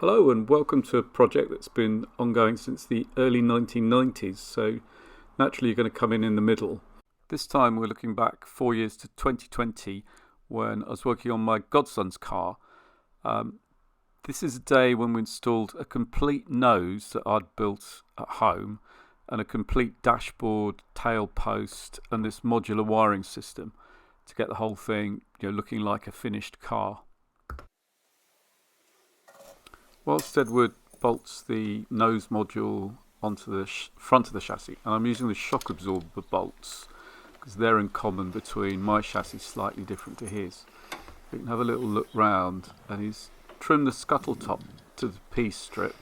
Hello and welcome to a project that's been ongoing since the early 1990s, so naturally you're going to come in the middle. This time we're looking back 4 years to 2020 when I was working on my godson's car. This is a day when we installed a complete nose that I'd built at home and a complete dashboard, tail post and this modular wiring system to get the whole thing looking like a finished car. Whilst Edward bolts the nose module onto the front of the chassis, and I'm using the shock absorber bolts because they're in common between my chassis, slightly different to his. We can have a little look round, and he's trimmed the scuttle top to the piece strip.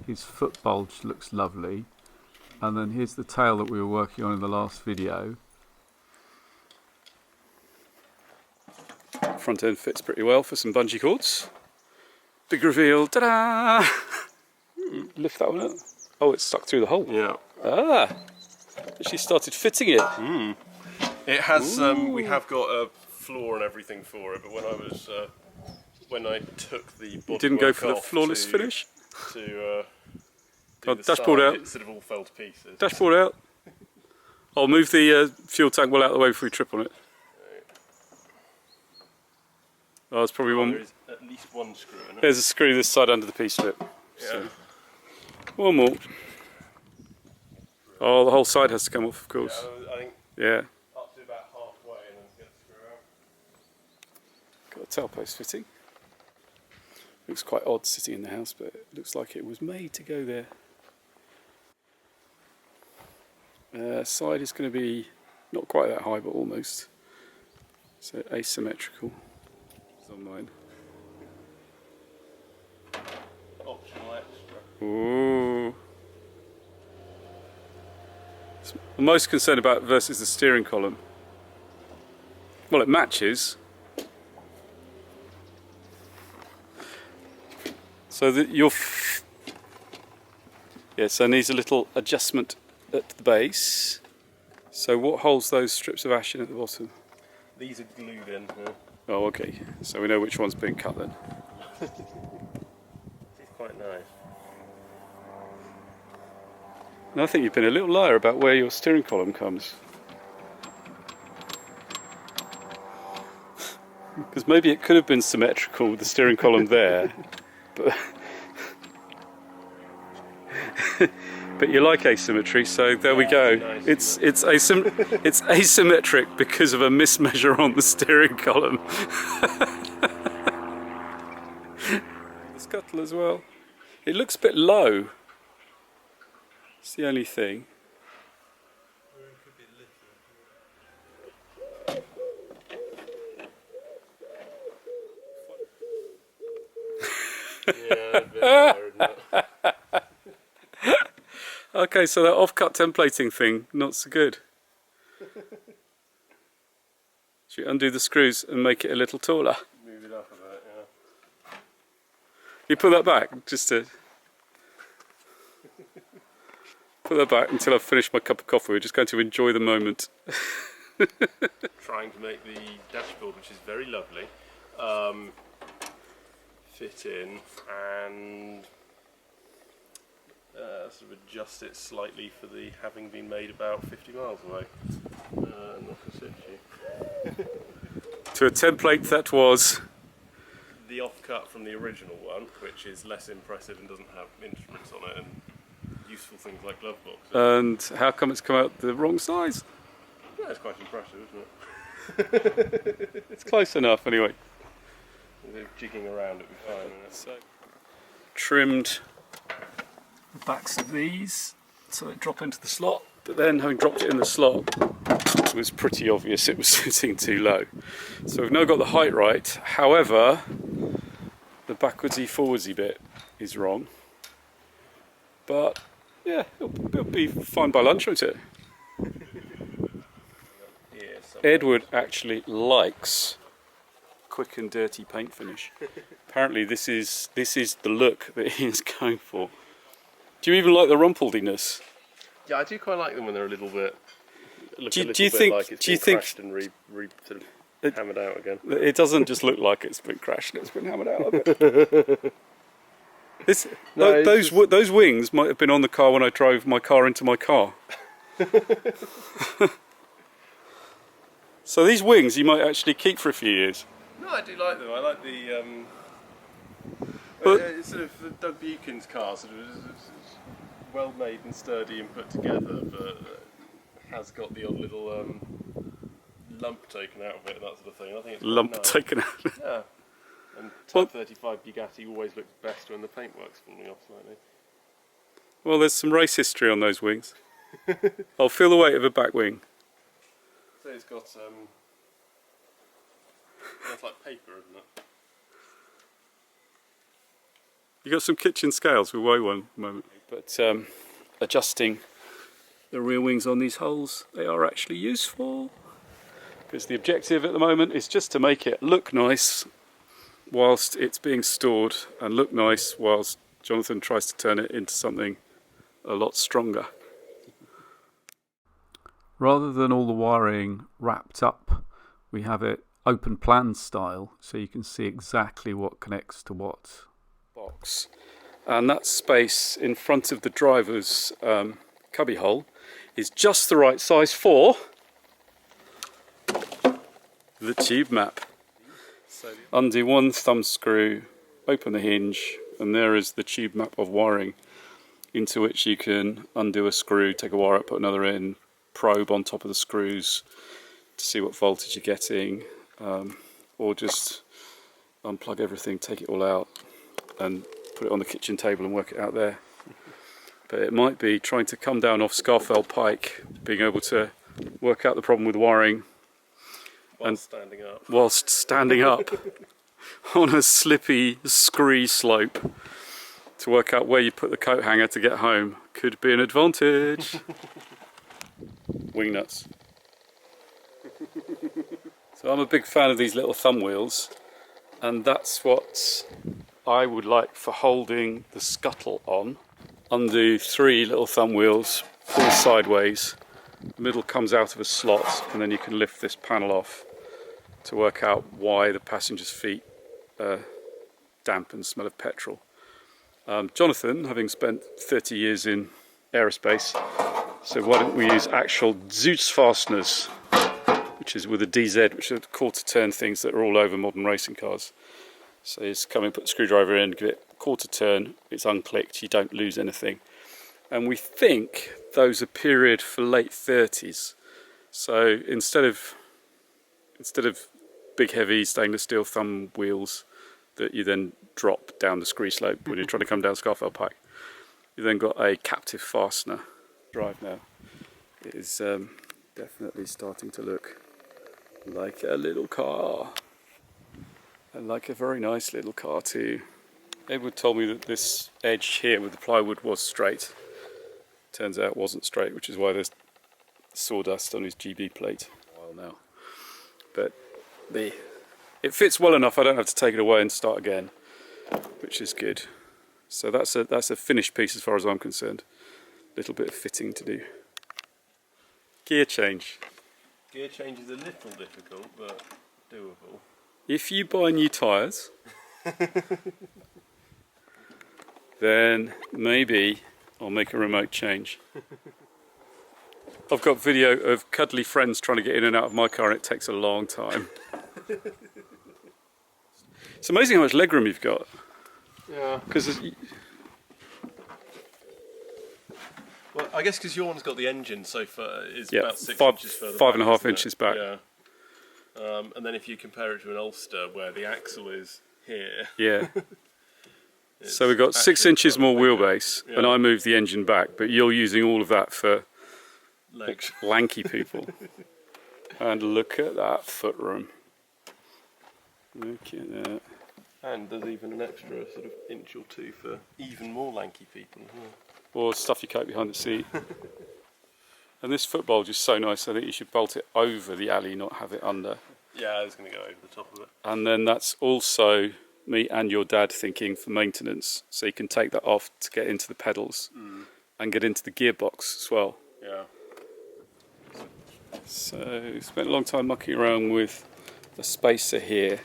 His foot bulge looks lovely, and then here's the tail that we were working on in the last video. Front end fits pretty well for some bungee cords. Big reveal, ta-da! Lift that one up. Oh, it's stuck through the hole. Yeah. Ah! She started fitting it. It has. We have got a floor and everything for it, but when I took the body, You didn't go for the flawless finish. To Oh, the dashboard side, out. it sort of all fell to pieces. Dashboard out. I'll move the fuel tank well out of the way before we trip on it. Oh, there's probably one. There is at least one screw in it. There's a screw this side under the P-strip. Yeah. So. One more. Oh, the whole side has to come off, of course. I think Yeah. up to about halfway and then get the screw out. Got a tail post fitting. Looks quite odd sitting in the house, but it looks like it was made to go there. Side is going to be not quite that high, but almost. So asymmetrical. It's on mine. Optional extra. Ooh. I'm most concerned about versus the steering column. Well, it matches. So that so it needs a little adjustment at the base. So what holds those strips of ash in at the bottom? These are glued in here. Oh, okay. So we know which one's being cut then. It's quite nice. And I think you've been a little liar about where your steering column comes. Because maybe it could have been symmetrical with the steering column there, but but you like asymmetry, so there we go. Nice. It's asymmetric because of a mismeasure on the steering column. The scuttle as well. It looks a bit low. It's the only thing. Yeah, a bit higher, isn't it? Okay, so that off-cut templating thing, not so good. Should we undo the screws and make it a little taller? Move it up a bit, yeah. You pull that back, just to... Put that back until I've finished my cup of coffee. We're just going to enjoy the moment. Trying to make the dashboard, which is very lovely, fit in and sort of adjust it slightly for the having been made about 50 miles away. Not a situ. To a template that was... The offcut from the original one, which is less impressive and doesn't have instruments on it and useful things like glove boxes. And how come it's come out the wrong size? Yeah, it's quite impressive, isn't it? It's close enough anyway. A bit of jigging around, it'll be fine. Won't it? So, trimmed the backs of these so they drop into the slot, but then having dropped it in the slot, it was pretty obvious it was sitting too low. So we've now got the height right, however, the backwardsy forwardsy bit is wrong. But yeah, it'll be fine by lunch, won't it? Edward actually likes quick and dirty paint finish. Apparently this is the look that he is going for. Do you even like the rumplediness? Yeah, I do quite like them when they're a little bit. Do you think? Like it's been crashed and sort of hammered out again? It doesn't just look like it's been crashed; it's been hammered out a bit. No, those wings might have been on the car when I drove my car into my car. So these wings you might actually keep for a few years. No, I do like them. I like the it's sort of the Doug Buchan's car. Sort of it's well made and sturdy and put together, but has got the odd little lump taken out of it and that sort of thing. I think it's Lump nice. taken out. Yeah. And Type 35 Bugatti always looks best when the paintwork's falling off slightly. Well, there's some race history on those wings. I'll feel the weight of a back wing. So it's got it's like paper, isn't it? You got some kitchen scales, we'll weigh one at the moment. But adjusting the rear wings on these holes, they are actually useful. Because the objective at the moment is just to make it look nice whilst it's being stored, and look nice whilst Jonathan tries to turn it into something a lot stronger. Rather than all the wiring wrapped up, we have it open plan style, so you can see exactly what connects to what box. And that space in front of the driver's cubby hole is just the right size for the tube map. So undo one thumb screw, open the hinge, and there is the tube map of wiring, into which you can undo a screw, take a wire out, put another in, probe on top of the screws to see what voltage you're getting, or just unplug everything, take it all out and put it on the kitchen table and work it out there. But it might be trying to come down off Scarfell Pike, being able to work out the problem with wiring whilst standing up on a slippy scree slope to work out where you put the coat hanger to get home could be an advantage. Wing nuts. So I'm a big fan of these little thumb wheels, and that's what I would like for holding the Scuttle on. Undo 3 little thumb wheels, pull sideways, the middle comes out of a slot, and then you can lift this panel off to work out why the passenger's feet damp and smell of petrol. Jonathan, having spent 30 years in aerospace, so why don't we use actual DZUS fasteners, which is with a DZ, which are quarter turn things that are all over modern racing cars. So you just come in, put the screwdriver in, give it a quarter turn, it's unclicked, you don't lose anything. And we think those are period for late 30s. So instead of big heavy stainless steel thumb wheels that you then drop down the scree slope when you're trying to come down Scarfell Pike, you then got a captive fastener drive now. It is definitely starting to look like a little car, and like a very nice little car too. Edward told me that this edge here with the plywood was straight. Turns out it wasn't straight, which is why there's sawdust on his GB plate a while now. But it fits well enough, I don't have to take it away and start again, which is good. So that's a finished piece as far as I'm concerned. Little bit of fitting to do. Gear change. Gear change is a little difficult, but doable. If you buy new tyres, then maybe I'll make a remote change. I've got video of cuddly friends trying to get in and out of my car, and it takes a long time. It's amazing how much legroom you've got. Yeah. Well, I guess because your one's got the engine so far is about 6 inches further back. 5.5 inches back. Yeah. And then if you compare it to an Ulster where the axle is here. Yeah. So we've got 6 inches more wheelbase, and I moved the engine back, but you're using all of that for legs. Lanky people. And look at that foot room. Look at that. And there's even an extra sort of inch or two for even more lanky people. Or stuff you coat behind the seat. And this foot bulge is so nice, I think you should bolt it over the alley, not have it under. Yeah, I was going to go over the top of it. And then that's also me and your dad thinking for maintenance, so you can take that off to get into the pedals and get into the gearbox as well. Yeah. So spent a long time mucking around with the spacer here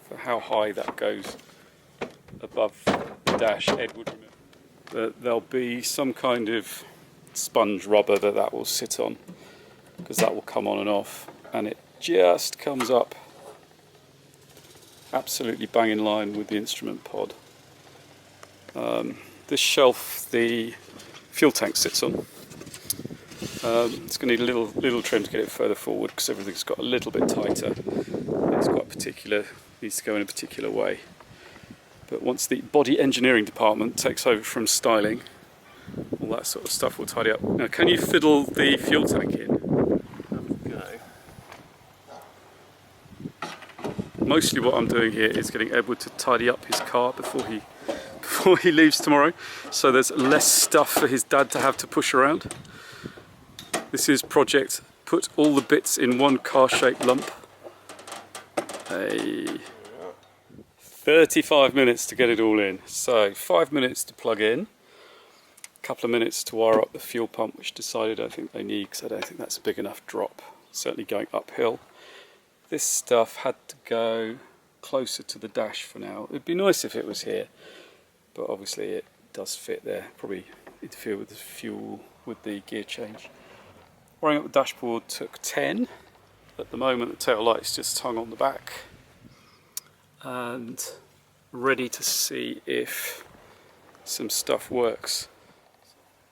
for how high that goes above the dash, Ed would remember that there'll be some kind of sponge rubber that will sit on, because that will come on and off, and it just comes up absolutely bang in line with the instrument pod. This shelf the fuel tank sits on. It's going to need a little trim to get it further forward because everything's got a little bit tighter. It's got needs to go in a particular way. But once the body engineering department takes over from styling, all that sort of stuff will tidy up. Now, can you fiddle the fuel tank in? Have a go. Mostly what I'm doing here is getting Edward to tidy up his car before he leaves tomorrow, so there's less stuff for his dad to have to push around. This is project put all the bits in one car-shaped lump. 35 minutes to get it all in. So 5 minutes to plug in, a couple of minutes to wire up the fuel pump, which decided I think they need, because I don't think that's a big enough drop, certainly going uphill. This stuff had to go closer to the dash for now. It'd be nice if it was here, but obviously it does fit there. Probably interfere with the fuel, with the gear change. Wiring up the dashboard took 10. At the moment the tail light's just hung on the back and ready to see if some stuff works.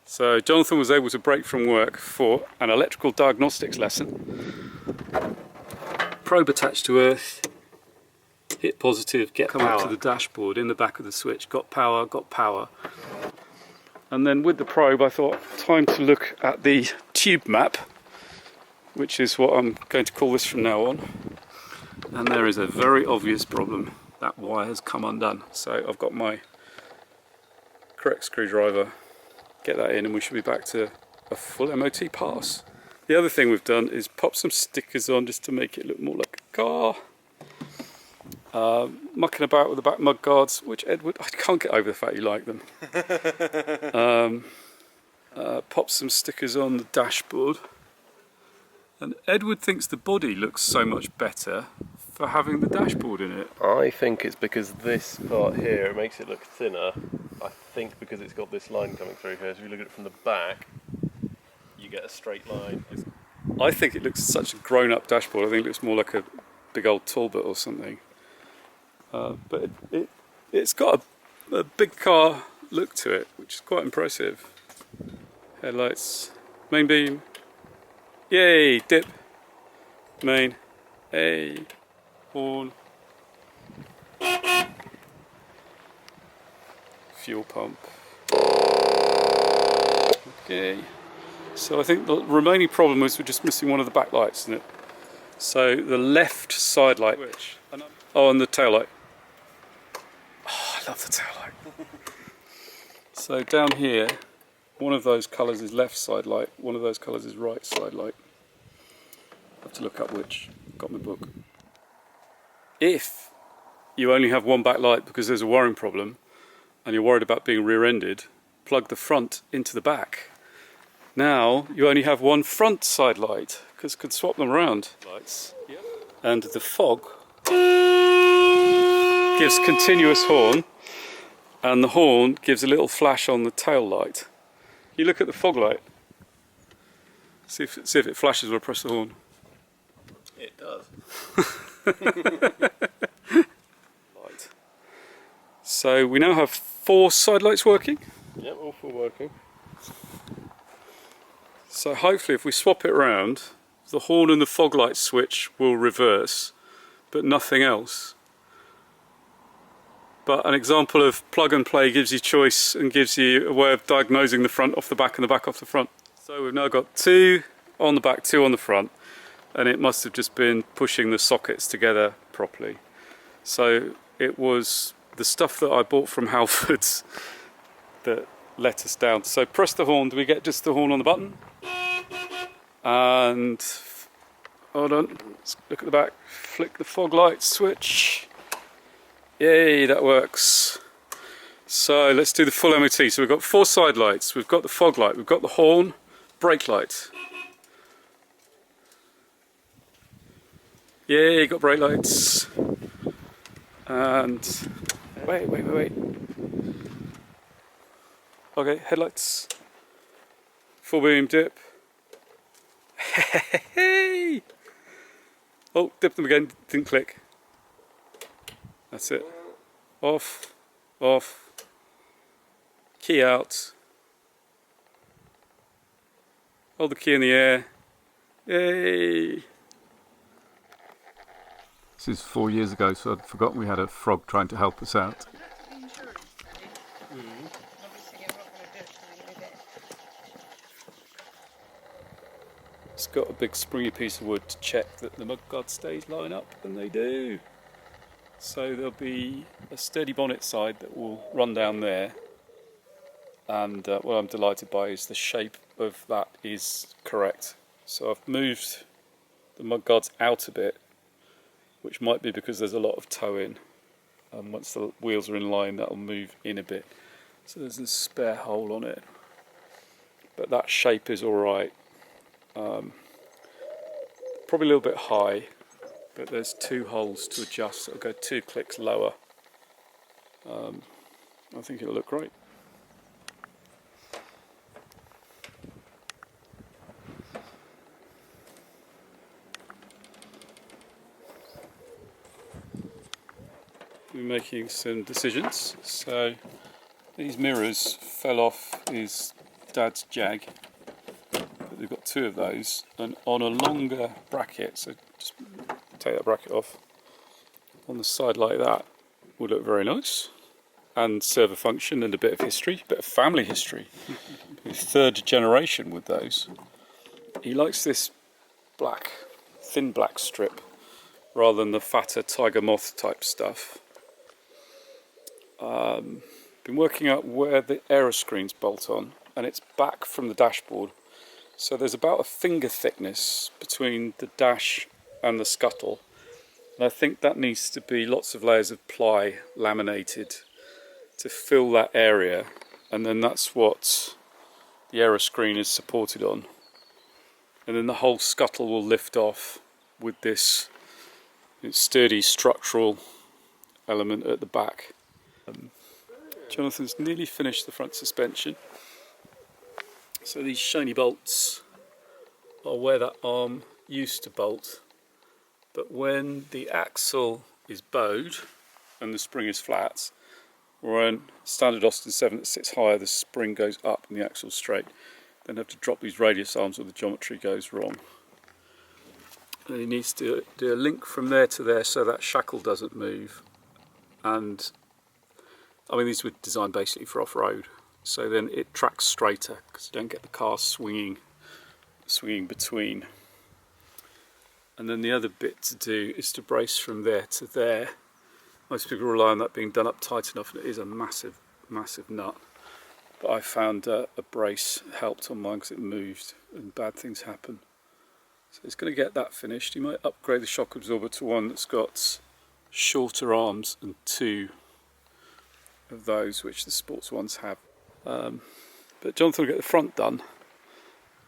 So Jonathan was able to break from work for an electrical diagnostics lesson. Probe attached to earth, hit positive, come up to the dashboard in the back of the switch, got power. And then with the probe I thought, time to look at the tube map, which is what I'm going to call this from now on. And there is a very obvious problem. That wire has come undone. So I've got my correct screwdriver, get that in, and we should be back to a full MOT pass. The other thing we've done is pop some stickers on just to make it look more like a car. Mucking about with the back mud guards, which Edward, I can't get over the fact you like them. Pop some stickers on the dashboard. And Edward thinks the body looks so much better for having the dashboard in it. I think it's because this part here, it makes it look thinner. I think because it's got this line coming through here. So if you look at it from the back, you get a straight line. I think it looks such a grown-up dashboard. I think it looks more like a big old Talbot or something. But it's got a big car look to it, which is quite impressive. Headlights, main beam, yay, dip, main, hey, horn, fuel pump. Okay, so I think the remaining problem is we're just missing one of the back lights, isn't it? So the left side light, and the tail light. Oh, I love the tail light. So down here, one of those colours is left side light, one of those colours is right side light. I have to look up which. Got my book. If you only have one back light because there's a wiring problem and you're worried about being rear-ended, plug the front into the back. Now you only have one front side light because you could swap them around. Lights. Yep. And the fog gives continuous horn, and the horn gives a little flash on the tail light. You look at the fog light, see if it flashes when I press the horn. It does. Light. So we now have 4 side lights working. Yep, all 4 working. So hopefully if we swap it around, the horn and the fog light switch will reverse, but nothing else. But an example of plug and play gives you choice and gives you a way of diagnosing the front off the back and the back off the front. So we've now got 2 on the back, 2 on the front, and it must have just been pushing the sockets together properly. So it was the stuff that I bought from Halfords that let us down. So press the horn. Do we get just the horn on the button? And hold on, let's look at the back. Flick the fog light switch. Yay, that works. So let's do the full MOT. So we've got 4 side lights, we've got the fog light, we've got the horn, brake light. Yay, got brake lights. And Wait. Okay, headlights. Full beam dip. Hey! Oh, dip them again, didn't click. That's it. Off. Key out. Hold the key in the air. Yay! This is 4 years ago, so I'd forgotten we had a frog trying to help us out. It's got a big springy piece of wood to check that the mudguard stays line up, and they do. So there'll be a sturdy bonnet side that will run down there, and what I'm delighted by is the shape of that is correct. So I've moved the mudguards out a bit, which might be because there's a lot of toe in, and once the wheels are in line that'll move in a bit. So there's a spare hole on it, but that shape is alright. Probably a little bit high, but there's 2 holes to adjust, so it'll go 2 clicks lower. I think it'll look great. We're making some decisions. So these mirrors fell off his dad's Jag. They've got 2 of those, and on a longer bracket, so just take that bracket off, on the side like that would look very nice and serve a function and a bit of history, a bit of family history. 3rd generation with those. He likes this black, thin black strip rather than the fatter tiger moth type stuff. Been working out where the aeroscreens bolt on, and it's back from the dashboard. So there's about a finger thickness between the dash and the scuttle, and I think that needs to be lots of layers of ply laminated to fill that area, and then that's what the aeroscreen is supported on, and then the whole scuttle will lift off with this sturdy structural element at the back. Jonathan's nearly finished the front suspension. So these shiny bolts are where that arm used to bolt, but when the axle is bowed and the spring is flat, or on standard Austin 7 that sits higher, the spring goes up and the axle's straight, then have to drop these radius arms or the geometry goes wrong. And he needs to do a link from there to there so that shackle doesn't move. And I mean, these were designed basically for off-road. So then it tracks straighter because you don't get the car swinging between. And then the other bit to do is to brace from there to there. Most people rely on that being done up tight enough, and it is a massive nut. But I found a brace helped on mine because it moved and bad things happen. So it's going to get that finished. You might upgrade the shock absorber to one that's got shorter arms and 2 of those, which the sports ones have. But Jonathan will get the front done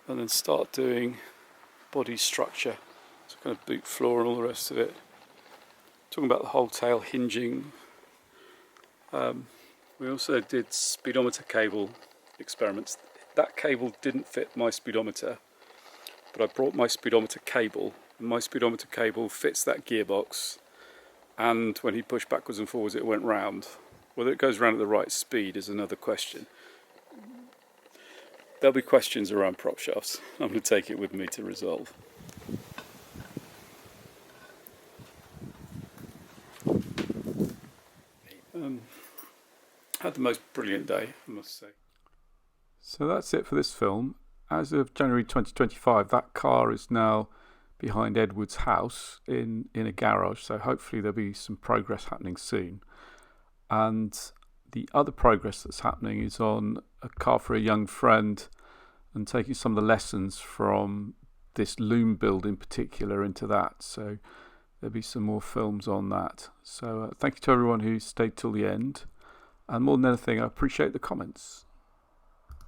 and then start doing body structure, so kind of boot floor and all the rest of it. Talking about the whole tail hinging. We also did speedometer cable experiments. That cable didn't fit my speedometer, but I brought my speedometer cable, and my speedometer cable fits that gearbox, and when he pushed backwards and forwards it went round. Whether it goes round at the right speed is another question. There'll be questions around prop shafts. I'm going to take it with me to resolve. Had the most brilliant day, I must say. So that's it for this film. As of January 2025, that car is now behind Edward's house in a garage, so hopefully there'll be some progress happening soon. And the other progress that's happening is on a car for a young friend, and taking some of the lessons from this LOOM build in particular into that. So there'll be some more films on that. So thank you to everyone who stayed till the end. And more than anything, I appreciate the comments.